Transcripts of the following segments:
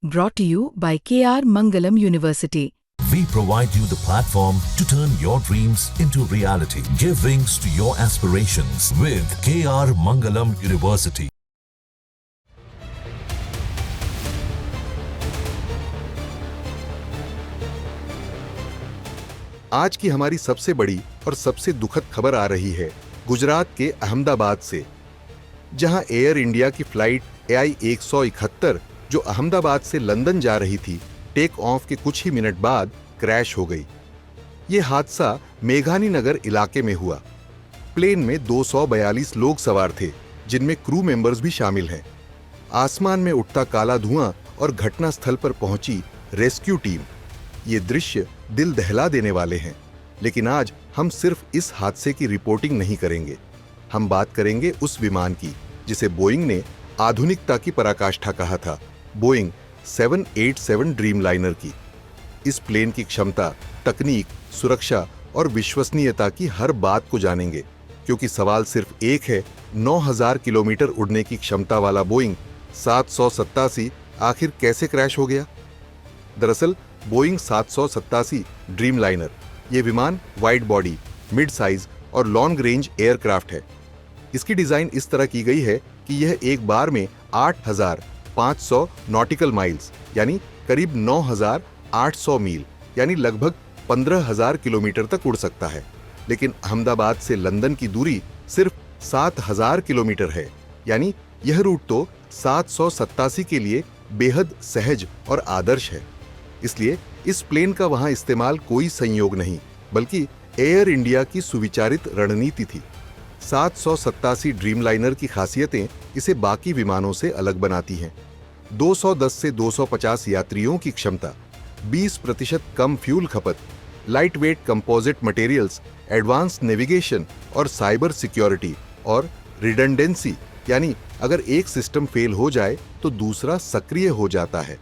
Brought to you by KR Mangalam University. We provide you the platform to turn your dreams into reality. Give wings to your aspirations with KR Mangalam University. आज की हमारी सबसे बड़ी और सबसे दुखद खबर आ रही है गुजरात के अहमदाबाद से, जहां एयर इंडिया की फ्लाइट AI 171 जो अहमदाबाद से लंदन जा रही थी, टेक ऑफ के कुछ ही मिनट बाद क्रैश हो गई। ये हादसा मेघानी नगर इलाके में हुआ। प्लेन में 242 लोग सवार थे, जिनमें क्रू मेंबर्स भी शामिल हैं। आसमान में उठता काला धुआं और घटनास्थल पर पहुंची रेस्क्यू टीम, ये दृश्य दिल दहला देने वाले हैं। लेकिन आज हम सिर्फ इस हादसे की रिपोर्टिंग नहीं करेंगे, हम बात करेंगे उस विमान की जिसे बोइंग ने आधुनिकता की पराकाष्ठा कहा था, बोइंग 787 ड्रीमलाइनर की। इस प्लेन की क्षमता, तकनीक, सुरक्षा और विश्वसनीयता की हर बात को जानेंगे, क्योंकि सवाल सिर्फ एक है, 9000 किलोमीटर उड़ने की क्षमता वाला बोइंग 787 आखिर कैसे क्रैश हो गया? दरअसल बोइंग 787 ड्रीमलाइनर ये विमान वाइड बॉडी, मिड साइज और लॉन्ग रेंज एयरक्राफ्ट है। इसकी डिजाइन इस तरह की गई है कि यह एक बार में 8500 नॉटिकल माइल्स यानी करीब 9800 मील यानी लगभग 15000 किलोमीटर तक उड़ सकता है। लेकिन अहमदाबाद से लंदन की दूरी सिर्फ 7000 किलोमीटर है, यानी यह रूट तो 787 के लिए बेहद सहज और आदर्श है। इसलिए इस प्लेन का वहां इस्तेमाल कोई संयोग नहीं, बल्कि एयर इंडिया की सुविचारित रणनीति थी। 787 ड्रीमलाइनर की खासियतें इसे बाकी विमानों से अलग बनाती हैं। 210 से 250 यात्रियों की क्षमता, 20% कम फ्यूल खपत, light weight composite materials, advance navigation और साइबर सिक्योरिटी और रिडंडेंसी, यानी अगर एक सिस्टम फेल हो जाए तो दूसरा सक्रिय हो जाता है।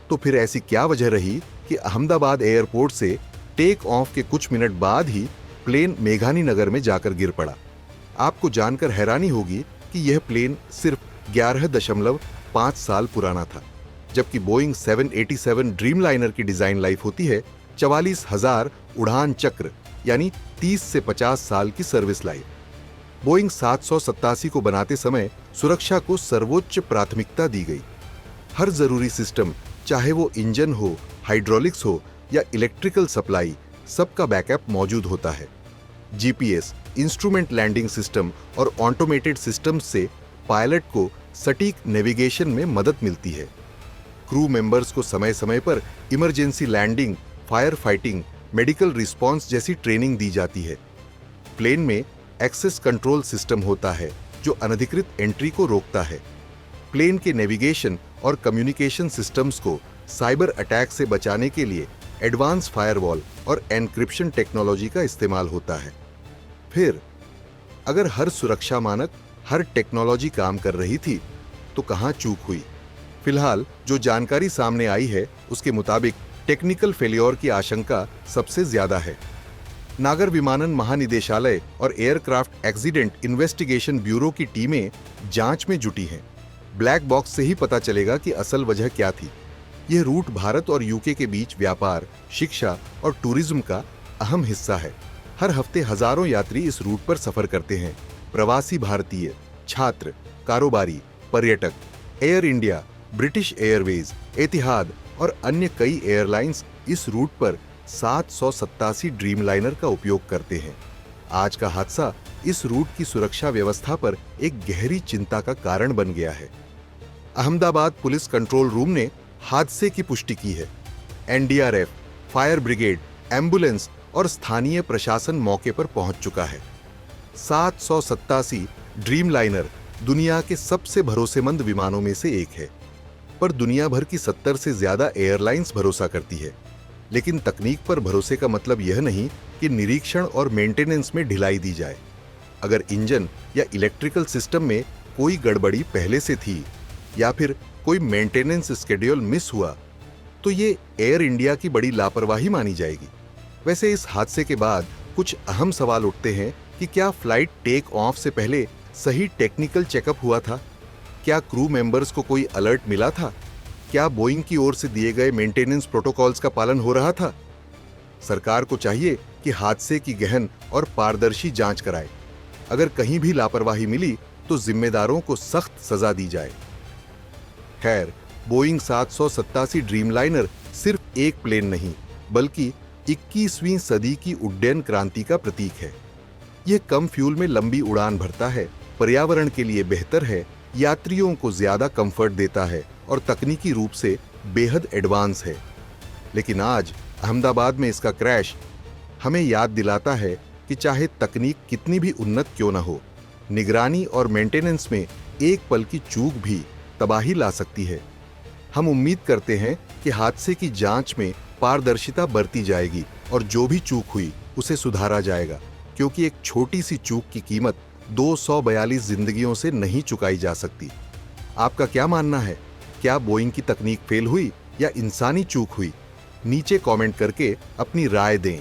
तो फिर ऐसी क्या वजह रही कि अहमदाबाद एयरपोर्ट से टेक ऑफ के कुछ मिनट बाद ही प्लेन मेघानी नगर में जाकर गिर पड़ा? आपको जानकर हैरानी होगी कि यह प्लेन सिर्फ 11.5 साल पुराना था, जबकि बोइंग 787 ड्रीमलाइनर की डिजाइन लाइफ होती है 44,000 उड़ान चक्र यानी 30 से 50 साल की सर्विस लाइफ। बोइंग 787 को बनाते समय सुरक्षा को सर्वोच्च प्राथमिकता दी गई। हर जरूरी सिस्टम, चाहे वो इंजन हो, हाइड्रोलिक्स हो या इलेक्ट्रिकल सप्लाई, सबका बैकअप मौजूद होता है। जीपीएस, इंस्ट्रूमेंट लैंडिंग सिस्टम और ऑटोमेटेड सिस्टम से पायलट को सटीक नेविगेशन में मदद मिलती है। क्रू मेंबर्स को समय समय पर emergency landing, fire fighting, medical response जैसी ट्रेनिंग दी जाती है। प्लेन में एक्सेस कंट्रोल सिस्टम होता है जो अनधिकृत एंट्री को रोकता है। प्लेन के नेविगेशन और कम्युनिकेशन सिस्टम्स को साइबर अटैक से बचाने के लिए एडवांस फायरवॉल और एन्क्रिप्शन टेक्नोलॉजी का इस्तेमाल होता है। फिर अगर हर सुरक्षा मानक, हर टेक्नोलॉजी काम कर रही थी, तो कहां चूक हुई? फिलहाल जो जानकारी सामने आई है उसके मुताबिक टेक्निकल फेलियर की आशंका सबसे ज्यादा है। नागर विमानन महानिदेशालय और एयरक्राफ्ट एक्सीडेंट इन्वेस्टिगेशन ब्यूरो की टीमें जांच में जुटी हैं। ब्लैक बॉक्स से ही पता चलेगा कि असल वजह क्या थी। यह रूट भारत और यूके के बीच व्यापार, शिक्षा और टूरिज्म का अहम हिस्सा है। हर हफ्ते हजारों यात्री इस रूट पर सफर करते हैं। प्रवासी भारतीय, छात्र, कारोबारी, पर्यटक, एयर इंडिया, ब्रिटिश एयरवेज, एतिहाद और अन्य कई एयरलाइंस इस रूट पर 787 ड्रीमलाइनर का उपयोग करते हैं। आज का हादसा इस रूट की सुरक्षा व्यवस्था पर एक गहरी चिंता का कारण बन गया है। अहमदाबाद पुलिस कंट्रोल रूम ने हादसे की पुष्टि की है। एनडीआरएफ, फायर ब्रिगेड, एम्बुलेंस और स्थानीय प्रशासन मौके पर पहुंच चुका है। 787 ड्रीमलाइनर दुनिया के सबसे भरोसेमंद विमानों में से एक है, पर दुनिया भर की 70 से ज्यादा एयरलाइंस भरोसा करती है। लेकिन तकनीक पर भरोसे का मतलब यह नहीं कि निरीक्षण और मेंटेनेंस में ढिलाई दी जाए। अगर इंजन या इलेक्ट्रिकल सिस्टम में कोई गड़बड़ी पहले से थी या फिर कोई मेंटेनेंस शेड्यूल मिस हुआ, तो ये एयर इंडिया की बड़ी लापरवाही मानी जाएगी। वैसे इस हादसे के बाद कुछ अहम सवाल उठते हैं कि क्या फ्लाइट टेक ऑफ से पहले सही टेक्निकल चेकअप हुआ था? क्या क्रू मेंबर्स को कोई अलर्ट मिला था? क्या बोइंग की ओर से दिए गए मेंटेनेंस प्रोटोकॉल्स का पालन हो रहा था? सरकार को चाहिए कि हादसे की गहन और पारदर्शी जांच कराए। अगर कहीं भी लापरवाही मिली तो जिम्मेदारों को सख्त सजा दी जाए। खैर, बोइंग 787 ड्रीमलाइनर सिर्फ एक प्लेन नहीं, बल्कि 21वीं सदी की उड्डयन क्रांति का प्रतीक है। यह कम फ्यूल में लंबी उड़ान भरता है, पर्यावरण के लिए बेहतर है, यात्रियों को ज्यादा कंफर्ट देता है और तकनीकी रूप से बेहद एडवांस है। लेकिन आज अहमदाबाद में इसका क्रैश हमें याद दिलाता है कि चाहे तकनीक कितनी भी उन्नत क्यों न हो, निगरानी और मेंटेनेंस में एक पल की चूक भी तबाही ला सकती है। हम उम्मीद करते हैं कि हादसे की जांच में पारदर्शिता बरती जाएगी और जो भी चूक हुई उसे सुधारा जाएगा, क्योंकि एक छोटी सी चूक की कीमत 242 जिंदगियों से नहीं चुकाई जा सकती। आपका क्या मानना है? क्या बोइंग की तकनीक फेल हुई या इंसानी चूक हुई? नीचे कमेंट करके अपनी राय दें।